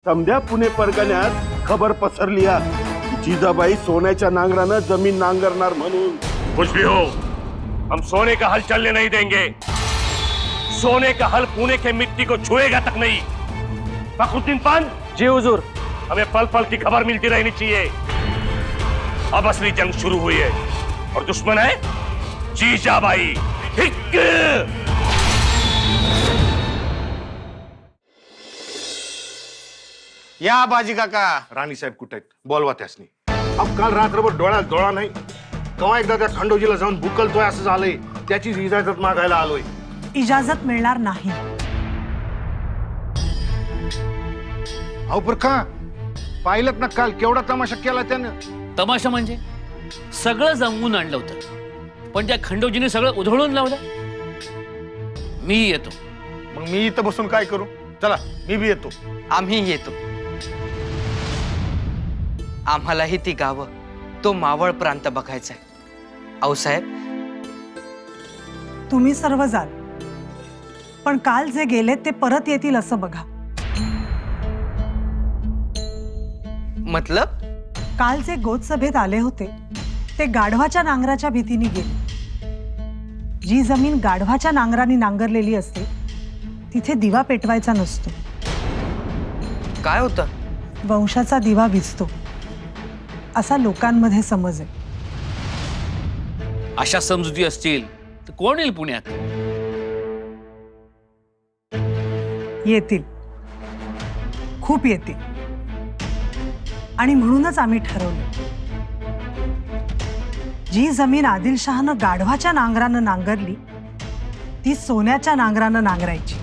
समध्या पुणे परगण्यात खबर पसरली जिजाबाई सोन्याच्या नांगरानं जमीन नांगरणार म्हणून। कुछ भी हो, हम सोने का हल चलने नहीं देंगे। सोने का हल पुणे के मिट्टी को छुएगा तक नहीं। फखरुद्दीन पान जी हुजूर। हमें पल पल की खबर मिलती रहनी चाहिए। अब असली जंग शुरू हुई है और दुश्मन है जीजाबाई। हिक! या बाजी काका। राणी साहेब कुठे आहेत? बोलवा त्यासनी। अब काल रात्रभर डोळ्यात डोळा नाही, केव्हा एकदा त्या खंडोजीला जाऊन बुकलतोय असं झालंय। त्याची इजाजत मागायला आलोय। इजाजत मिळणार नाही। अहो पर का पाहिलं ना काल केवढा तमाशा केला त्यानं? तमाशा म्हणजे सगळं जमवून आणलं होतं, पण त्या खंडोजीने सगळं उधळून लावलं। मी येतो। मग मी इथं बसून काय करू? चला मी बी येतो। आम्ही येतो। आम्हालाही ती गावं, तो मावळ प्रांत बघायचा आहे। आऊसाहेब, तुम्ही सर्व जाल, पण काल जे गेले ते परत येतील असं बघा। मतलब काल जे गोद सभेत आले होते ते गाढवाच्या नांगराच्या भीतीने गेले। जी जमीन गाढवाच्या नांगराने नांगरलेली असते तिथे दिवा पेटवायचा नसतो। काय होतं? वंशाचा दिवा भिजतो असा लोकांमध्ये समज आहे। अशा समजुती असतील तर कोण येईल पुण्यात? येतील, खूप येतील। आणि म्हणूनच आम्ही ठरवलं, जी जमीन आदिलशहानं गाढवाच्या नांगरानं नांगरली ती सोन्याच्या नांगरानं नांगरायची।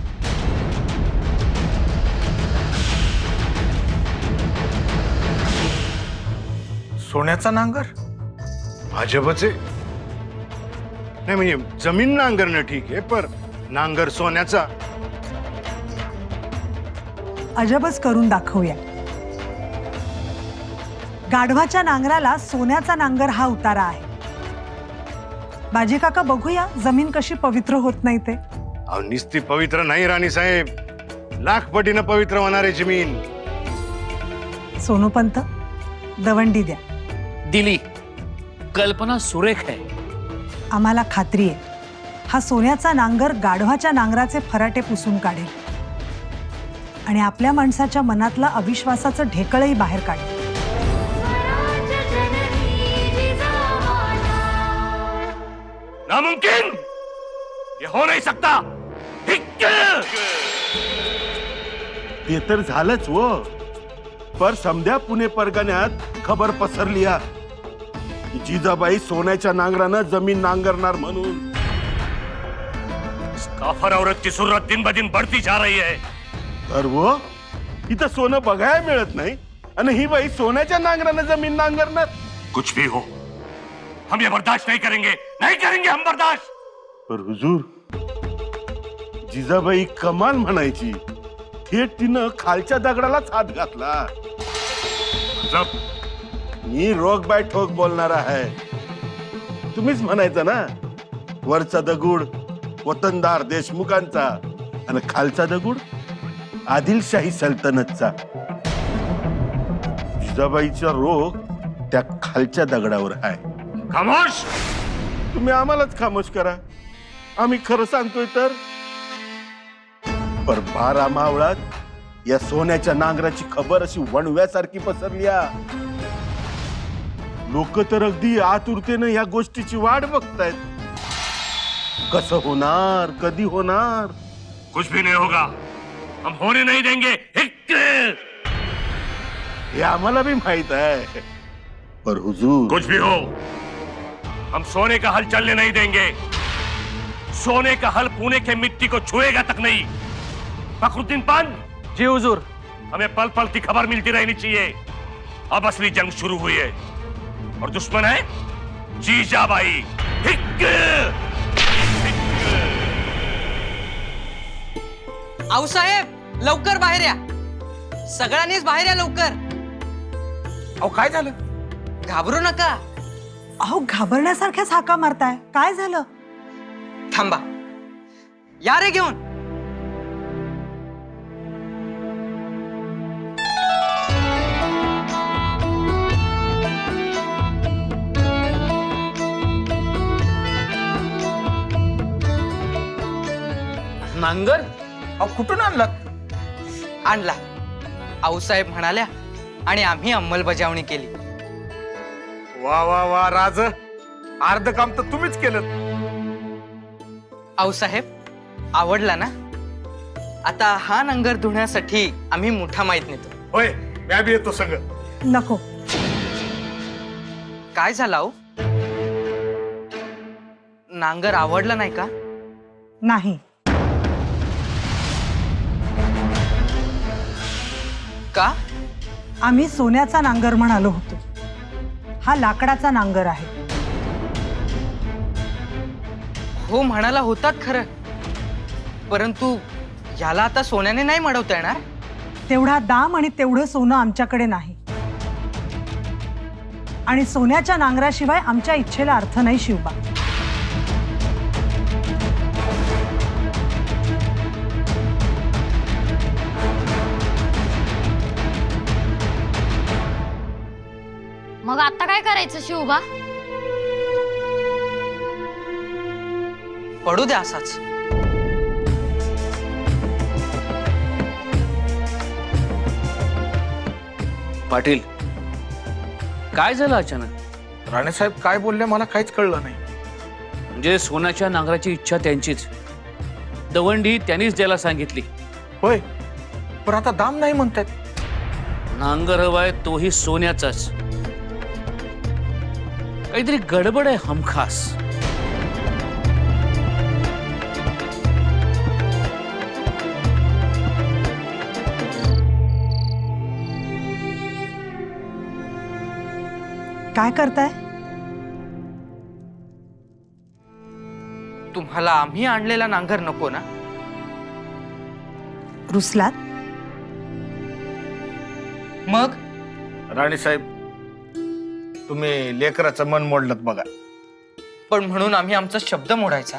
सोन्याचा नांगर? भाजपच आहे। नाही म्हणजे जमीन नांगरणं ठीक आहे, पर नांगर सोन्याचा? अजबच करून दाखवूया। गाढवाच्या नांगराला सोन्याचा नांगर हा उतारा आहे। बाजी काका, बघूया जमीन कशी पवित्र होत नाही ते। अहो निस्ती पवित्र नाही राणी साहेब, लाख पटीनं पवित्र होणारे जमीन। सोनूपंत, दवंडी द्या। दिली। कल्पना सुरेख आहे। आम्हाला खात्री आहे हा सोन्याचा नांगर गाढवाच्या नांगराचे फराटे पुसून काढेल आणि आपल्या माणसाच्या मनातला अविश्वासाचं ढेकळही बाहेर काढेल। नामुमकिन, ये हो नहीं सकता। हिक! ते तर झालंच वो, पर समध्या पुणे परगण्यात खबर पसरली जिजाबाई सोन्याच्या नांगरानं जमीन नांगरणार म्हणून। इस काफर औरत की सुर्रत दिन ब दिन बढ़ती जा रही है। तर वो इथं सोनं बघायला मिळत नाही आणि ही बाई सोन्याच्या नांगरानं जमीन नांगरणार। कुछ भी हो, हम ये बर्दाश्त नहीं करेंगे, नहीं करेंगे हम बर्दाश्त। पर हुजूर, जिजाबाई कमाल म्हणायची, थेट तिनं खालच्या दगडालाच हात घातला। मतलब मी रोग बाय ठोक बोलणार आहे। तुम्हीच म्हणायचं ना, वरचा दगड वतनदार देशमुखांचा आणि खालचा दगड आदिलशाही सल्तनतचा। जिजाबाईचा रोग त्या खालच्या दगडावर आहे। खामोश! तुम्ही आम्हालाच खामोश करा, आम्ही खरं सांगतोय तर। पर 12 मावळात या सोन्याच्या नांगराची खबर अशी वणव्यासारखी पसरली। लोक तर अगदी आतुरतेनं या गोष्टीची वाट बघतायत। कसं होणार, कधी होणार? कुछ भी नहीं होगा, हम होने नहीं देंगे। हिक! हे आम्हाला भी माहित आहे, पर हुजूर, कुछ भी हो, हम सोने का हल चलने नहीं देंगे। सोने का हल पुणे के मिट्टी को छुएगा तक नहीं। फखरुद्दीन पान जी हुजूर। हमें पल पल की खबर मिलती रहनी चाहिए। अब असली जंग शुरू हुई है और दुश्मन है जीजाबाई। हिक! आऊसाहेब, लवकर बाहेर या। सगळ्यांनीच बाहेर या लवकर। अहो काय झालं? घाबरू नका। अहो, घाबरण्यासारख्याच हाका मारताय, काय झालं? थांबा, या रे घेऊन। नांगर? अहो कुठून आणलात? आणला आऊसाहेब म्हणाल्या आणि आम्ही अंमलबजावणी केली. वा वा वा राज, अर्ध काम तर तुम्हीच केलं. आऊसाहेब आवडला ना? आता हा नांगर धुण्यासाठी आम्ही मोठा माहीत नेतो. होय, मी बी येतो संग. नको. काय झालं आऊ? नांगर आवडला नाही का? नाही. का? आम्ही सोन्याचा नांगर म्हणालो होतो. हा लाकडाचा नांगर आहे. हो म्हणाला होतात खरं, परंतु याला आता सोन्याने नाही मडवता येणार. तेवढा दाम आणि तेवढं सोनं आमच्याकडे नाही. आणि सोन्याच्या नांगराशिवाय आमच्या इच्छेला अर्थ नाही शिवबा. मग आता काय करायचं शिवबा? पडू द्या असाच. पाटील, काय झालं अचानक? राणेसाहेब काय बोलले मला काहीच कळलं नाही. म्हणजे सोन्याच्या नांगराची इच्छा त्यांचीच, दवंडी त्यांनीच द्यायला सांगितली. होय, पण आता दाम नाही म्हणतायत. नांगर हवाय तोही सोन्याचाच. काहीतरी गडबड आहे हमखास. काय करताय? तुम्हाला आम्ही आणलेला नांगर नको ना? रुसलात? मग राणीसाहेब, तुम्ही लेकराचं मन मोडलं बघा. पण म्हणून आम्ही आमचा शब्द मोडायचा?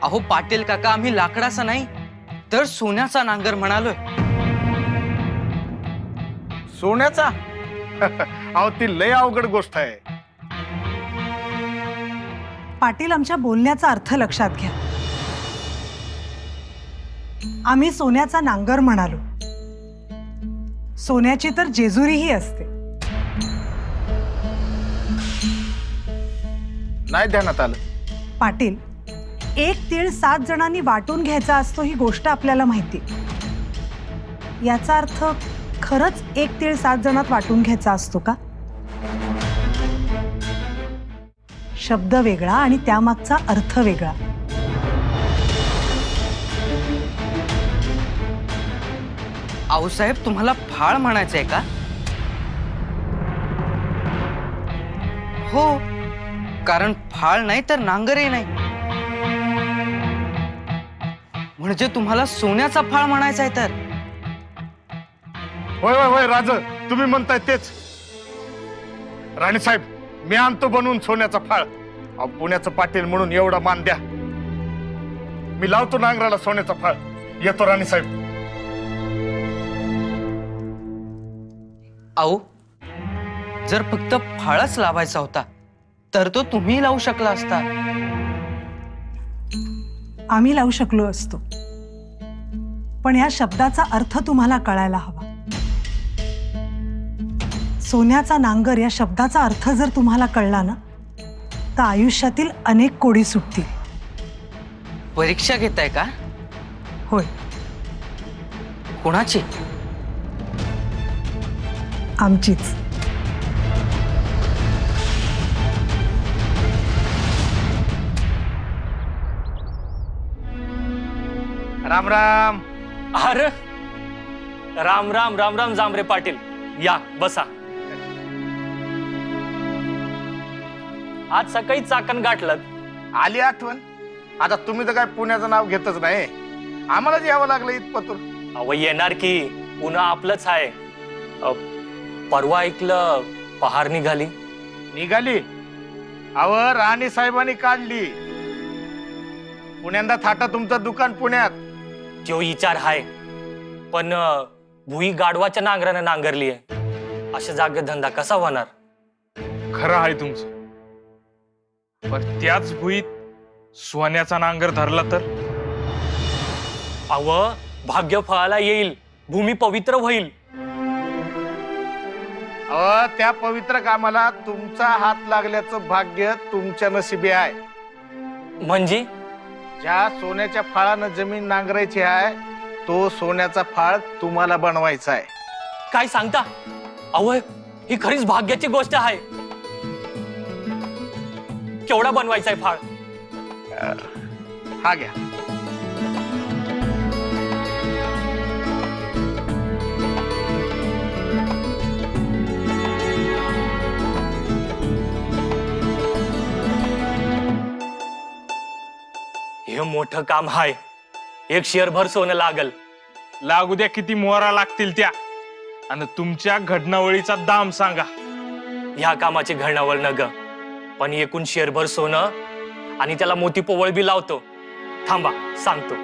अहो पाटील काका, आम्ही लाकडाचा नाही तर सोन्याचा नांगर म्हणालोय. सोन्याचा? अहो ती लय अवघड गोष्ट आहे. पाटील, आमच्या बोलण्याचा अर्थ लक्षात घ्या. आम्ही सोन्याचा नांगर म्हणालो. सोन्याची तर जेजुरीही असते. नाही ध्यानात आलं. पाटील, एक तीळ 7 जणांनी वाटून घ्यायचा असतो ही गोष्ट आपल्याला माहिती. याचा अर्थ खरंच एक तीळ 7 जणात वाटून घ्यायचा असतो का? शब्द वेगळा आणि त्यामागचा अर्थ वेगळा. आऊसाहेब, तुम्हाला फाळ म्हणायचंय का? हो, कारण फाळ नाही तर नांगरही नाही. म्हणजे तुम्हाला सोन्याचा फाळ म्हणायचा आहे तर? होय होय होय राज, तुम्ही म्हणताय तेच. राणीसाहेब, मी आणतो बनवून सोन्याचा फाळ. अहो, पुण्याचं पाटील म्हणून एवढा मान द्या. मी लावतो नांगराला सोन्याचा फाळ. येतो राणीसाहेब. आऊ, जर फक्त फाळच लावायचा होता तर तो तुम्ही लावू शकला असता. आम्ही लावू शकलो असतो, पण या शब्दाचा अर्थ तुम्हाला कळायला हवा. सोन्याचा नांगर या शब्दाचा अर्थ जर तुम्हाला कळला ना, तर आयुष्यातील अनेक कोडी सुटतील. परीक्षा घेताय का? होय. कोणाची? आमचीच. राम राम. अरे राम राम राम राम जांभरे पाटील, या बसा. आज सकाळी चाकण गाठलं. आली आठवण. आता तुम्ही तर काय पुण्याचं नाव घेतच नाही. आम्हालाच यावं लागलं इथपतूर. अव येणार की, पुन्हा आपलंच आहे. परवा ऐकलं पहार निघाली. निघाली? अव राणी साहेबांनी काढली. पुण्यांदा थाटा तुमचं दुकान पुण्यात. जो विचार आहे, पण भुई गाढवाच्या नांगरानं नांगरली आहे. अशा जागेत धंदा कसा होणार? खरं आहे तुमचं, पण त्याच भुईत सोन्याचा नांगर धरला तर? अव भाग्य फळाला येईल, भूमी पवित्र होईल. अहो त्या पवित्र कामाला तुमचा हात लागल्याचं भाग्य तुमच्या नशिबी आहे. म्हणजे ज्या सोन्याच्या फाळानं जमीन नांगरायची आहे तो सोन्याचा फाळ तुम्हाला बनवायचा आहे. काय सांगता? अव ही खरीच भाग्याची गोष्ट आहे. केवढा बनवायचा आहे फाळ? हा घ्या. हे मोठं काम आहे. एक शेअरभर सोनं लागल. लागू द्या किती मोहरा लागतील त्या, आणि तुमच्या घडणावळीचा दाम सांगा. ह्या कामाची घडणावळ न ग, पण एकूण शेअरभर सोनं आणि त्याला मोती पोवळ बी लावतो. थांबा सांगतो.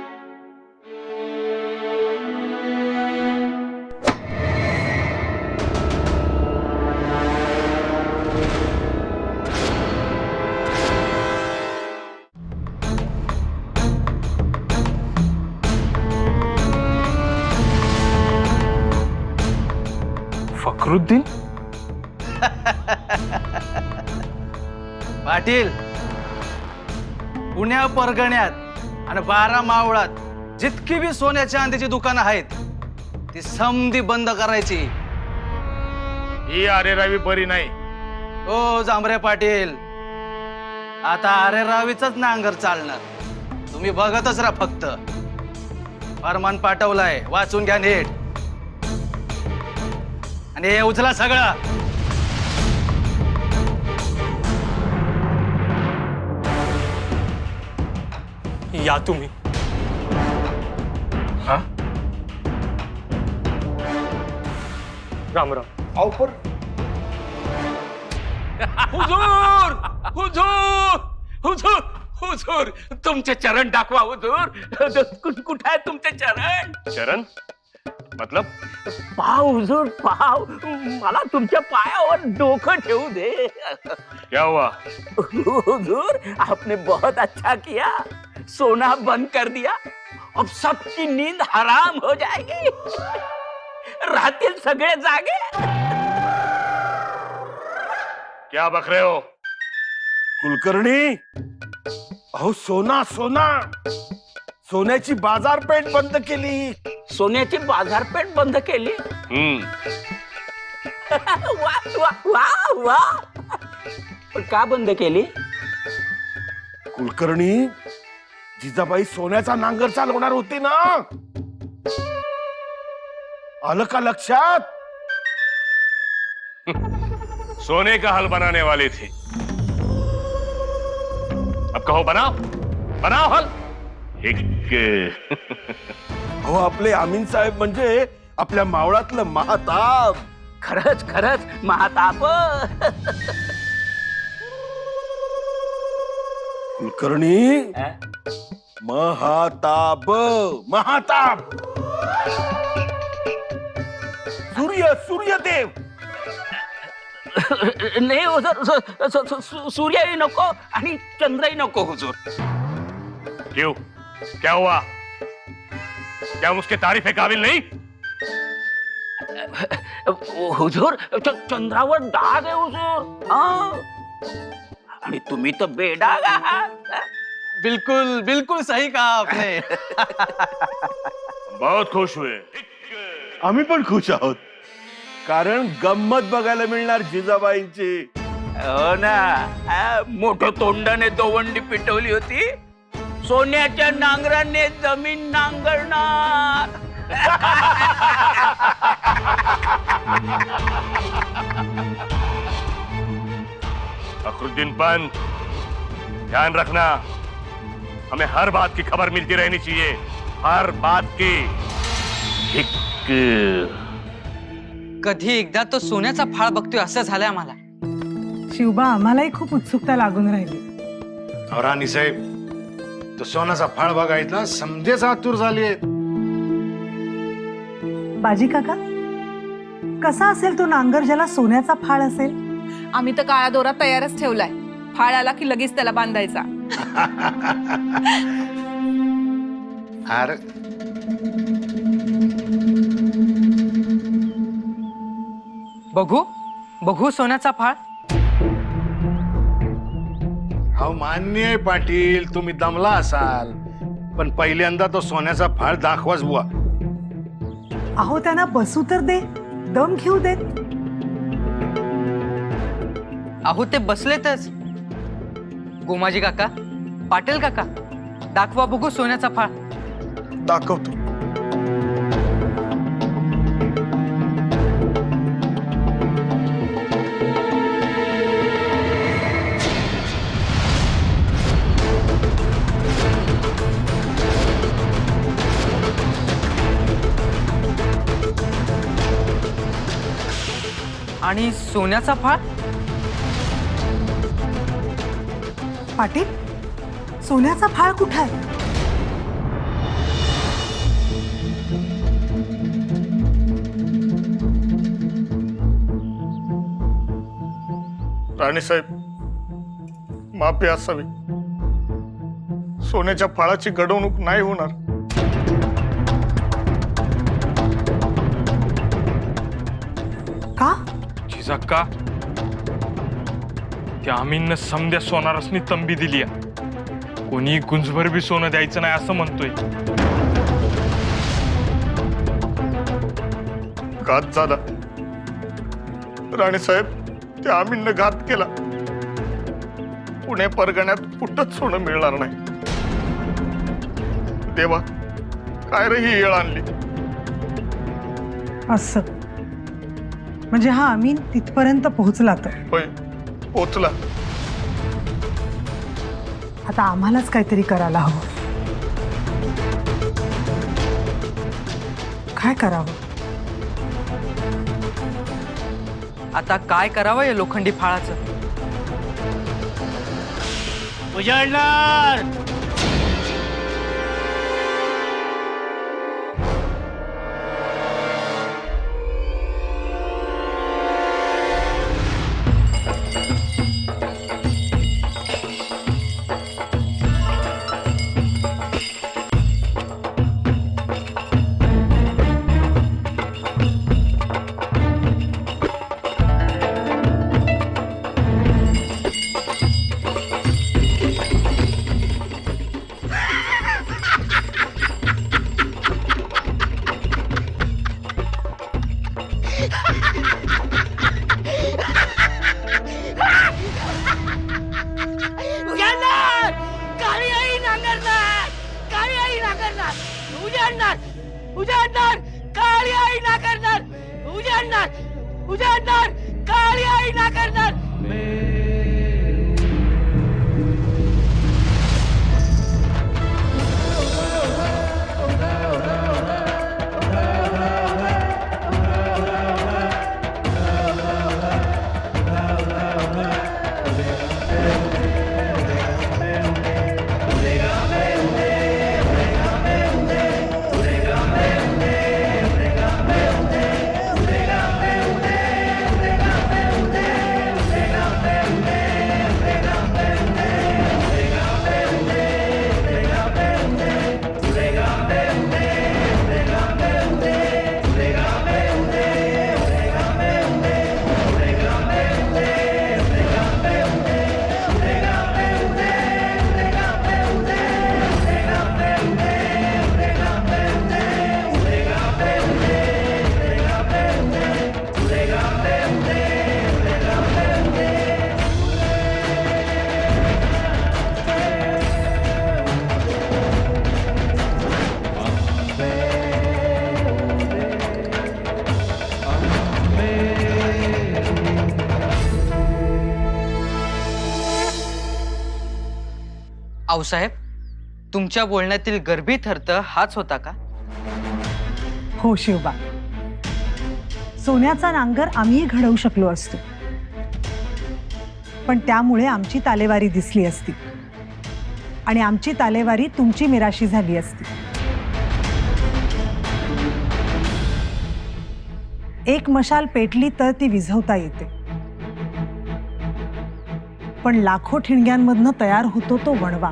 फखरुद्दीन? पाटील, पुण्या परगण्यात आणि 12 मावळात जितकी बी सोन्या चांदीची दुकानं आहेत ती समधी बंद करायची. ही अरे रवी बरी नाही. ओ जांभरे पाटील, आता अरे रावीच नांगर चालणार. तुम्ही बघतच राहा फक्त. फरमान पाठवलाय, वाचून घ्या नीट. आणि हे उचला सगळं. या तुम्ही. हा? राम राम. हुजूर हुजूर हुजूर हुजूर तुमचे चरण दाखवा हुजूर. कुठे आहे तुमचे चरण? चरण मतलब पाव हुजूर पाव. मला तुमच्या पायावर डोकं ठेवू दे. क्या हुआ? हुजूर आपने बहुत अच्छा किया, सोना बंद कर दिया. अब सबकी नींद हराम हो जाएगी. राहतील सगळे जागे. क्या बक रहे हो? कुलकर्णी, अहो सोना सोना, सोन्याची बाजारपेठ बंद केली. सोन्याची बाजारपेठ बंद केली. वा वा वा वा. पण का बंद केली? कुलकर्णी, जिजाबाई सोन्याचा नांगर चालवणार होती ना. आलं का लक्षात? सोने का हल बनाने वाले थे. अब कहो बनाओ बनाओ हल. एक अहो आपले आमीन साहेब म्हणजे आपल्या मावळातलं महाताप. खरंच खरंच महाताप. कुलकर्णी, महाताप महाताप. सूर्यदेव. नाही हुजूर, सूर्यही नको आणि चंद्रही नको हुजूर. क्यों? क्या हुआ? क्या हम उसके तारीफ काबिल नहीं? हुजूर चंद्रावर डाग आहे हुजूर. हा. आणि तुम्ही तर बेडाग आहात. बिल्कुल बिल्कुल सही कहा आपने. बहुत खुश हुए. आम्ही पण खुश आहोत, कारण गंमत बघायला मिळणार जिजाबाईंची. हो ना. मोठ्या तोंडाने दवंडी पिटवली होती, सोन्याच्या नांगराने जमीन नांगरणार. फखरुद्दीन पंत, ध्यान रखना, हमें हर बात की खबर मिलती रहनी चाहिए. हर बात की. कधी एकदा तो सोन्याचा फाळ बघतोय असं झालंय आम्हाला. शिवबा, आम्हालाही खूप उत्सुकता लागून राहिली. अहो राणी साहेब, तो सोन्याचा फाळ बघायला समजेच आतुर झाले. बाजी काका, कसा असेल तो नांगर ज्याला सोन्याचा फाळ असेल? आम्ही तर काळा दोरा तयारच ठेवलाय. फाळ आला की लगेच त्याला बांधायचा. अरे बघू बघू सोन्याचा फाळ. अहो मान्य आहे पाटील, तुम्ही दमला असाल, पण पहिल्यांदा तो सोन्याचा फाळ दाखवाच बुवा. अहो त्यांना बसू तर दे, दम घेऊ देत. अहो ते बसलेतच. गोमाजी काका, पाटील काका, दाखवा बघू सोन्याचा फाळ. दाखवतो. आणि सोन्याचा फाळ. पाटील, सोन्याचा फाळ कुठं आहे? राणीसाहेब, माफी असावी. सोन्याच्या फाळाची घडवणूक नाही होणार. का? जिजाक्का, त्या आमीननं समद्या सोनारसनी तंबी दिली. कोणी गुंजभर बी सोनं द्यायचं नाही असं म्हणतोय. घात झाला राणीसाहेब, त्या आमीननं घात केला. पुणे परगण्यात कुठंच सोनं मिळणार नाही. देवा, काय रे ही येळ आणली. असं म्हणजे हा अमीन तिथपर्यंत पोहोचला तर. होय, पोचला. आता आम्हालाच काहीतरी करायला हवं. काय करावं? आता काय करावं या लोखंडी फाळाचं? उजाडणार. उजाडणार. काळी आई नांगरणार. काळी आई नांगरणार. उजाडणार. उजाडणार. काळी आई नांगरणार. उजाडणार. उजाडणार. काळी आई नांगरणार. आऊसाहेब, तुमच्या बोलण्यातील गर्भित अर्थ हाच होता का? हो शिवबा, सोन्याचा नांगर आम्ही घडवू शकलो असतो, पण त्यामुळे आमची तालेवारी दिसली असती आणि आमची तालेवारी तुमची मिराशी झाली असती. एक मशाल पेटली तर ती विझवता येते, पण लाखो ठिणग्यांमधनं तयार होतो तो वणवा,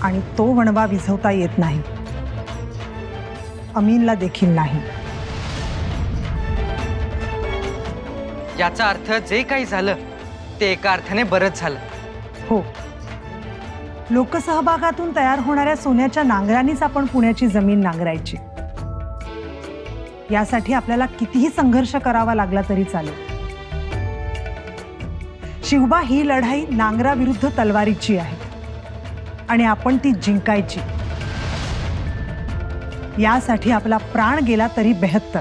आणि तो वणवा विझवता येत नाही, अमीनला देखील नाही. याचा अर्थ जे काही झालं ते एका अर्थाने बरंच झालं. हो, लोकसहभागातून तयार होणाऱ्या सोन्याच्या नांगरांनीच आपण पुण्याची जमीन नांगरायची. यासाठी आपल्याला कितीही संघर्ष करावा लागला तरी चालेल. शिवबा, ही लढाई नांगराविरुद्ध तलवारीची आहे आणि आपण ती जिंकायची. यासाठी आपला प्राण गेला तरी बेहत्तर.